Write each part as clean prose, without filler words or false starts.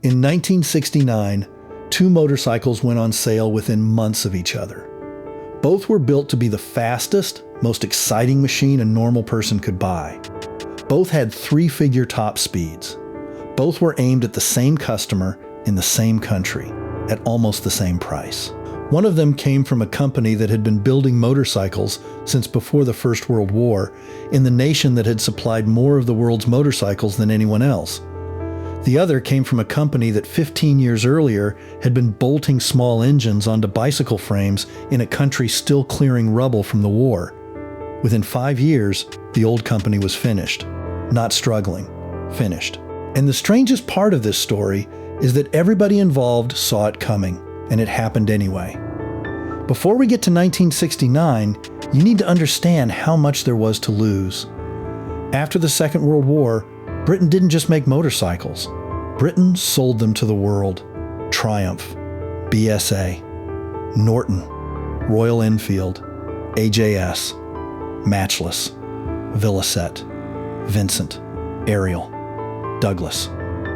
In 1969, two motorcycles went on sale within months of each other. Both were built to be the fastest, most exciting machine a normal person could buy. Both had three-figure top speeds. Both were aimed at the same customer in the same country, at almost the same price. One of them came from a company that had been building motorcycles since before the First World War in the nation that had supplied more of the world's motorcycles than anyone else. The other came from a company that 15 years earlier had been bolting small engines onto bicycle frames in a country still clearing rubble from the war. Within 5 years, the old company was finished. Not struggling, finished. And the strangest part of this story is that everybody involved saw it coming, and it happened anyway. Before we get to 1969, you need to understand how much there was to lose. After the Second World War, Britain didn't just make motorcycles. Britain sold them to the world. Triumph, BSA, Norton, Royal Enfield, AJS, Matchless, Villiers, Vincent, Ariel, Douglas,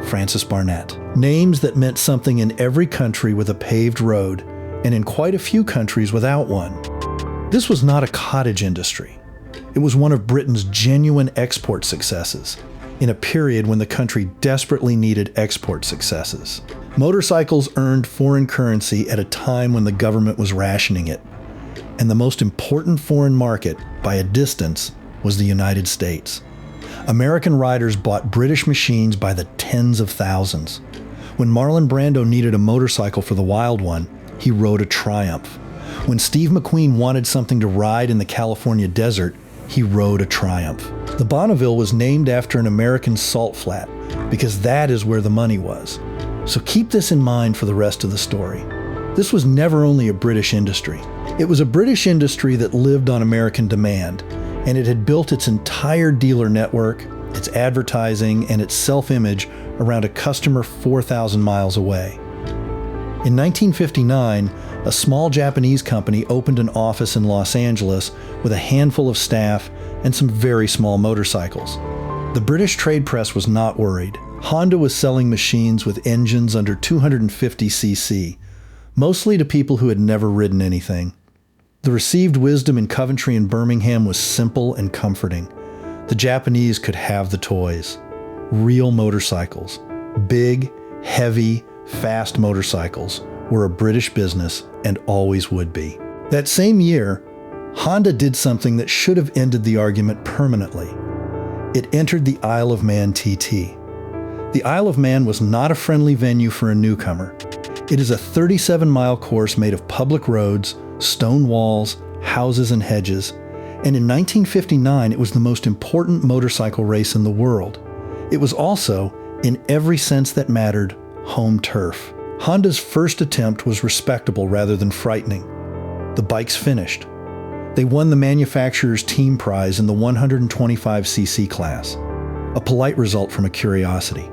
Francis Barnett. Names that meant something in every country with a paved road, and in quite a few countries without one. This was not a cottage industry. It was one of Britain's genuine export successes, in a period when the country desperately needed export successes. Motorcycles earned foreign currency at a time when the government was rationing it. And the most important foreign market, by a distance, was the United States. American riders bought British machines by the tens of thousands. When Marlon Brando needed a motorcycle for the Wild One, he rode a Triumph. When Steve McQueen wanted something to ride in the California desert, he rode a Triumph. The Bonneville was named after an American salt flat, because that is where the money was. So keep this in mind for the rest of the story. This was never only a British industry. It was a British industry that lived on American demand, and it had built its entire dealer network, its advertising, and its self-image around a customer 4,000 miles away. In 1959, a small Japanese company opened an office in Los Angeles with a handful of staff and some very small motorcycles. The British trade press was not worried. Honda was selling machines with engines under 250 cc, mostly to people who had never ridden anything. The received wisdom in Coventry and Birmingham was simple and comforting. The Japanese could have the toys. Real motorcycles. Big, heavy, fast motorcycles were a British business and always would be. That same year, Honda did something that should have ended the argument permanently. It entered the Isle of Man TT. The Isle of Man was not a friendly venue for a newcomer. It is a 37-mile course made of public roads, stone walls, houses, and hedges, and in 1959 it was the most important motorcycle race in the world. It was also, in every sense that mattered, home turf. Honda's first attempt was respectable rather than frightening. The bikes finished. They won the manufacturer's team prize in the 125cc class, a polite result from a curiosity.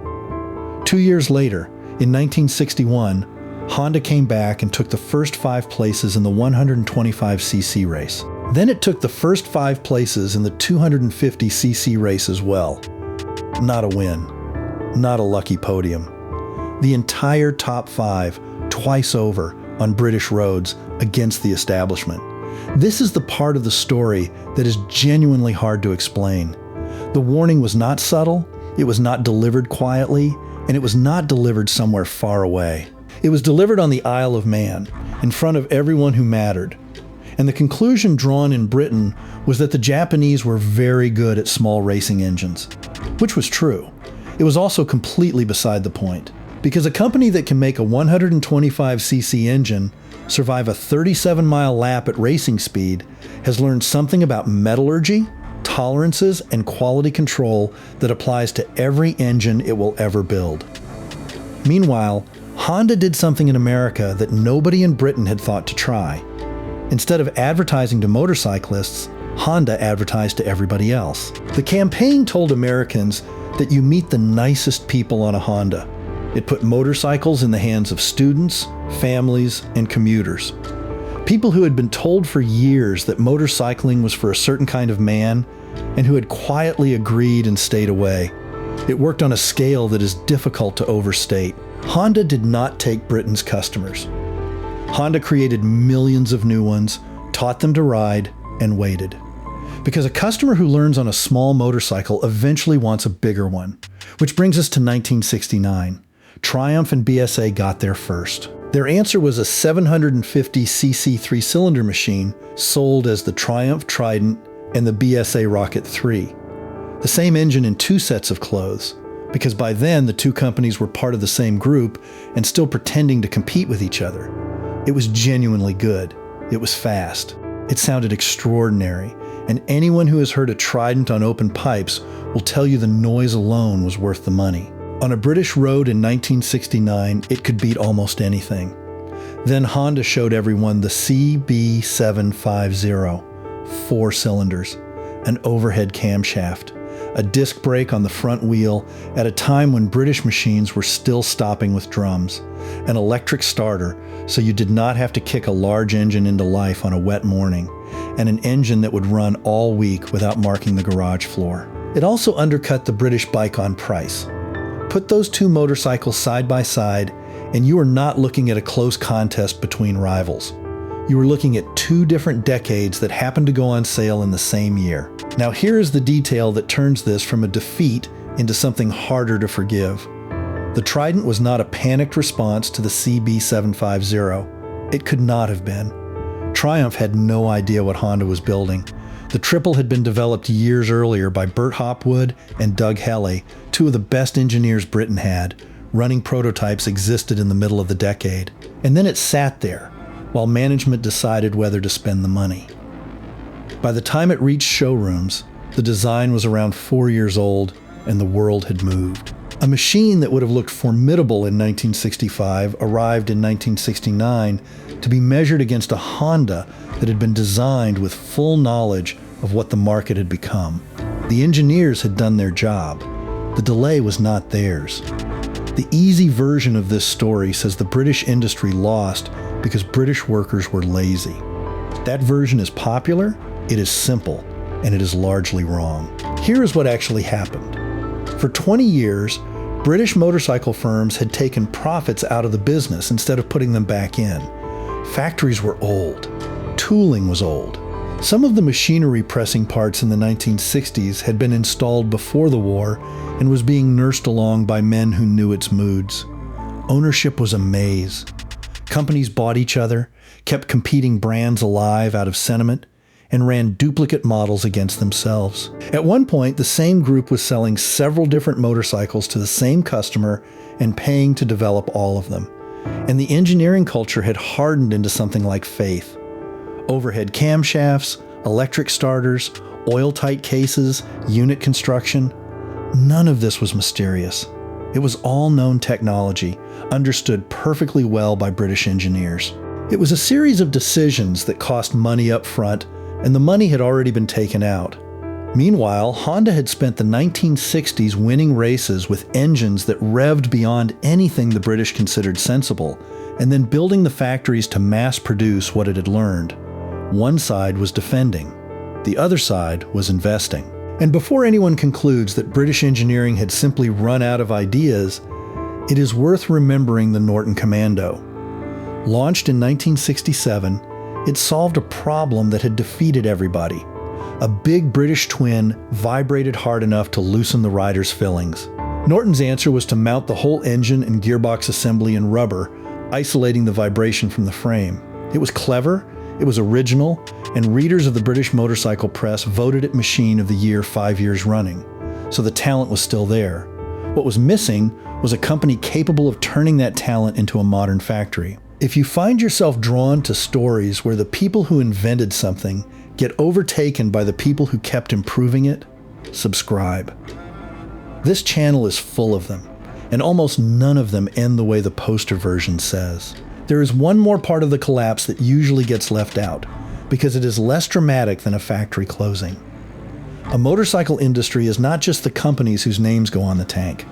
2 years later, in 1961, Honda came back and took the first 5 places in the 125cc race. Then it took the first 5 places in the 250cc race as well. Not a win. Not a lucky podium. The entire top 5, twice over, on British roads against the establishment. This is the part of the story that is genuinely hard to explain. The warning was not subtle, it was not delivered quietly, and it was not delivered somewhere far away. It was delivered on the Isle of Man, in front of everyone who mattered. And the conclusion drawn in Britain was that the Japanese were very good at small racing engines, which was true. It was also completely beside the point, because a company that can make a 125cc engine survive a 37-mile lap at racing speed has learned something about metallurgy, tolerances, and quality control that applies to every engine it will ever build. Meanwhile, Honda did something in America that nobody in Britain had thought to try. Instead of advertising to motorcyclists, Honda advertised to everybody else. The campaign told Americans that you meet the nicest people on a Honda. It put motorcycles in the hands of students, families, and commuters. People who had been told for years that motorcycling was for a certain kind of man, and who had quietly agreed and stayed away. It worked on a scale that is difficult to overstate. Honda did not take Britain's customers. Honda created millions of new ones, taught them to ride, and waited. Because a customer who learns on a small motorcycle eventually wants a bigger one. Which brings us to 1969. Triumph and BSA got there first. Their answer was a 750cc three-cylinder machine sold as the Triumph Trident and the BSA Rocket 3. The same engine in two sets of clothes, because by then the two companies were part of the same group and still pretending to compete with each other. It was genuinely good. It was fast. It sounded extraordinary, and anyone who has heard a Trident on open pipes will tell you the noise alone was worth the money. On a British road in 1969, it could beat almost anything. Then Honda showed everyone the CB750, 4 cylinders, an overhead camshaft, a disc brake on the front wheel at a time when British machines were still stopping with drums, an electric starter so you did not have to kick a large engine into life on a wet morning, and an engine that would run all week without marking the garage floor. It also undercut the British bike on price. Put those two motorcycles side by side, and you are not looking at a close contest between rivals. You are looking at 2 different decades that happened to go on sale in the same year. Now here is the detail that turns this from a defeat into something harder to forgive. The Trident was not a panicked response to the CB750. It could not have been. Triumph had no idea what Honda was building. The triple had been developed years earlier by Bert Hopwood and Doug Hele, 2 of the best engineers Britain had. Running prototypes existed in the middle of the decade. And then it sat there, while management decided whether to spend the money. By the time it reached showrooms, the design was around 4 years old, and the world had moved. A machine that would have looked formidable in 1965 arrived in 1969 to be measured against a Honda that had been designed with full knowledge of what the market had become. The engineers had done their job. The delay was not theirs. The easy version of this story says the British industry lost because British workers were lazy. That version is popular, it is simple, and it is largely wrong. Here is what actually happened. For 20 years, British motorcycle firms had taken profits out of the business instead of putting them back in. Factories were old. Tooling was old. Some of the machinery pressing parts in the 1960s had been installed before the war and was being nursed along by men who knew its moods. Ownership was a maze. Companies bought each other, kept competing brands alive out of sentiment, and ran duplicate models against themselves. At one point, the same group was selling several different motorcycles to the same customer and paying to develop all of them. And the engineering culture had hardened into something like faith. Overhead camshafts, electric starters, oil-tight cases, unit construction. None of this was mysterious. It was all known technology, understood perfectly well by British engineers. It was a series of decisions that cost money up front, and the money had already been taken out. Meanwhile, Honda had spent the 1960s winning races with engines that revved beyond anything the British considered sensible, and then building the factories to mass produce what it had learned. One side was defending. The other side was investing. And before anyone concludes that British engineering had simply run out of ideas, it is worth remembering the Norton Commando. Launched in 1967, it solved a problem that had defeated everybody. A big British twin vibrated hard enough to loosen the rider's fillings. Norton's answer was to mount the whole engine and gearbox assembly in rubber, isolating the vibration from the frame. It was clever, it was original, and readers of the British motorcycle press voted it Machine of the Year 5 years running. So the talent was still there. What was missing was a company capable of turning that talent into a modern factory. If you find yourself drawn to stories where the people who invented something get overtaken by the people who kept improving it, subscribe. This channel is full of them, and almost none of them end the way the poster version says. There is one more part of the collapse that usually gets left out, because it is less dramatic than a factory closing. A motorcycle industry is not just the companies whose names go on the tank.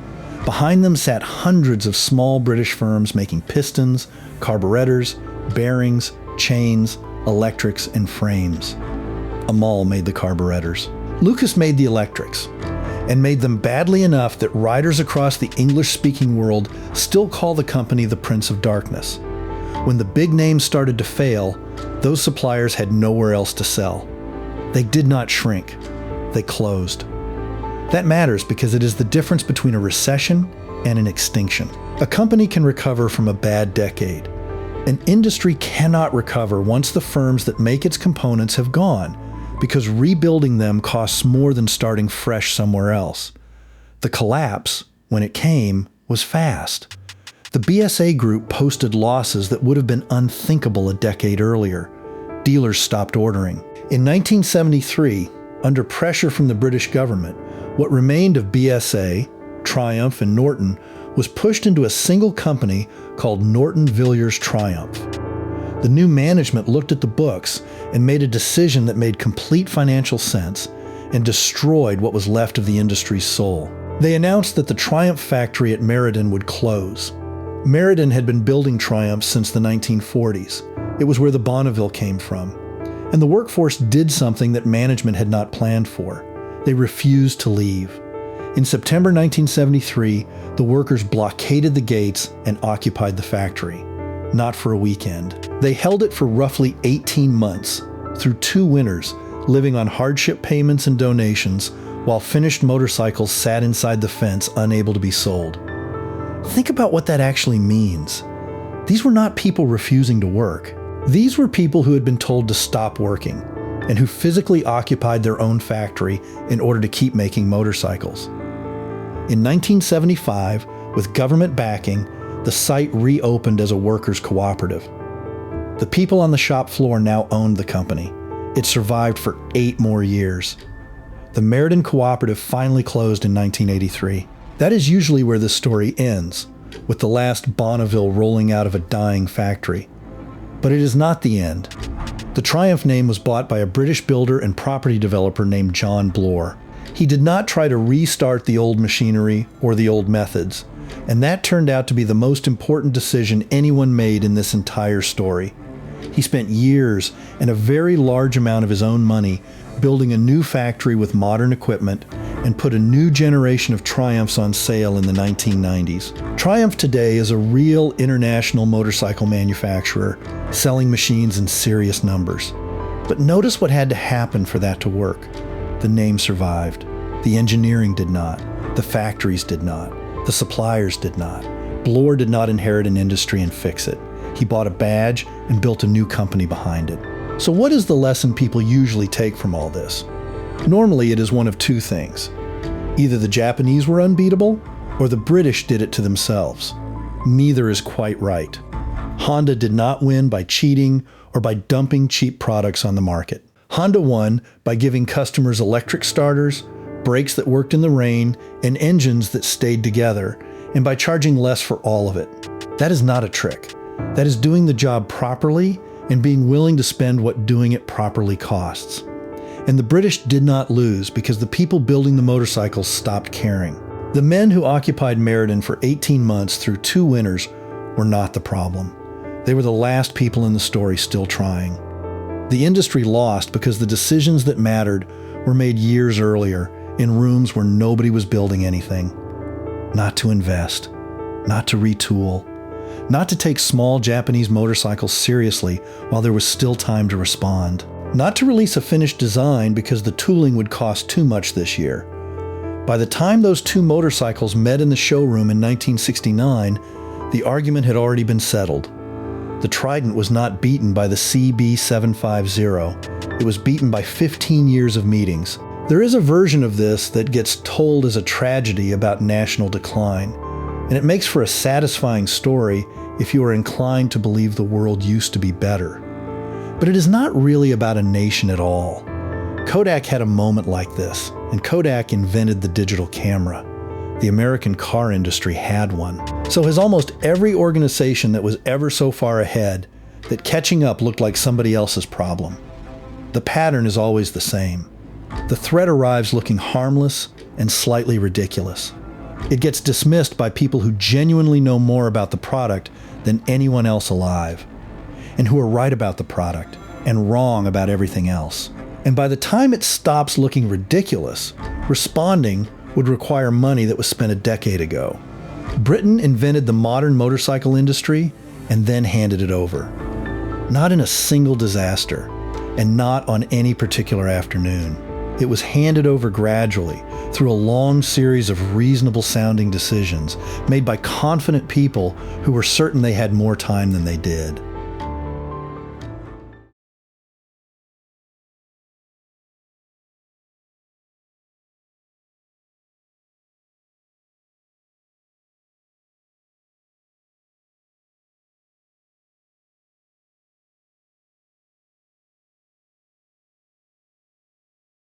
Behind them sat hundreds of small British firms making pistons, carburetors, bearings, chains, electrics, and frames. Amal made the carburetors. Lucas made the electrics. and made them badly enough that riders across the English-speaking world still call the company the Prince of Darkness. When the big names started to fail, those suppliers had nowhere else to sell. They did not shrink. They closed. That matters because it is the difference between a recession and an extinction. A company can recover from a bad decade. An industry cannot recover once the firms that make its components have gone, because rebuilding them costs more than starting fresh somewhere else. The collapse, when it came, was fast. The BSA Group posted losses that would have been unthinkable a decade earlier. Dealers stopped ordering. In 1973, under pressure from the British government, what remained of BSA, Triumph, and Norton was pushed into a single company called Norton Villiers Triumph. The new management looked at the books and made a decision that made complete financial sense and destroyed what was left of the industry's soul. They announced that the Triumph factory at Meriden would close. Meriden had been building Triumphs since the 1940s. It was where the Bonnevilles came from. And the workforce did something that management had not planned for. They refused to leave. In September 1973, the workers blockaded the gates and occupied the factory. Not for a weekend. They held it for roughly 18 months, through 2 winters, living on hardship payments and donations, while finished motorcycles sat inside the fence unable to be sold. Think about what that actually means. These were not people refusing to work. These were people who had been told to stop working, and who physically occupied their own factory in order to keep making motorcycles. In 1975, with government backing, the site reopened as a workers' cooperative. The people on the shop floor now owned the company. It survived for 8 more years. The Meriden Cooperative finally closed in 1983. That is usually where this story ends, with the last Bonneville rolling out of a dying factory. But it is not the end. The Triumph name was bought by a British builder and property developer named John Bloor. He did not try to restart the old machinery or the old methods, and that turned out to be the most important decision anyone made in this entire story. He spent years and a very large amount of his own money building a new factory with modern equipment and put a new generation of Triumphs on sale in the 1990s. Triumph today is a real international motorcycle manufacturer, selling machines in serious numbers. But notice what had to happen for that to work. The name survived. The engineering did not. The factories did not. The suppliers did not. Bloor did not inherit an industry and fix it. He bought a badge and built a new company behind it. So what is the lesson people usually take from all this? Normally it is one of 2 things. Either the Japanese were unbeatable, or the British did it to themselves. Neither is quite right. Honda did not win by cheating or by dumping cheap products on the market. Honda won by giving customers electric starters, brakes that worked in the rain, and engines that stayed together, and by charging less for all of it. That is not a trick. That is doing the job properly and being willing to spend what doing it properly costs. And the British did not lose because the people building the motorcycles stopped caring. The men who occupied Meriden for 18 months through 2 winters were not the problem. They were the last people in the story still trying. The industry lost because the decisions that mattered were made years earlier in rooms where nobody was building anything. Not to invest, not to retool, not to take small Japanese motorcycles seriously while there was still time to respond, not to release a finished design because the tooling would cost too much this year. By the time those 2 motorcycles met in the showroom in 1969, the argument had already been settled. The Trident was not beaten by the CB750. It was beaten by 15 years of meetings. There is a version of this that gets told as a tragedy about national decline, and it makes for a satisfying story if you are inclined to believe the world used to be better. But it is not really about a nation at all. Kodak had a moment like this, and Kodak invented the digital camera. The American car industry had one. So has almost every organization that was ever so far ahead that catching up looked like somebody else's problem. The pattern is always the same. The threat arrives looking harmless and slightly ridiculous. It gets dismissed by people who genuinely know more about the product than anyone else alive, and who are right about the product and wrong about everything else. And by the time it stops looking ridiculous, responding, would require money that was spent a decade ago. Britain invented the modern motorcycle industry and then handed it over. Not in a single disaster, and not on any particular afternoon. It was handed over gradually through a long series of reasonable-sounding decisions made by confident people who were certain they had more time than they did.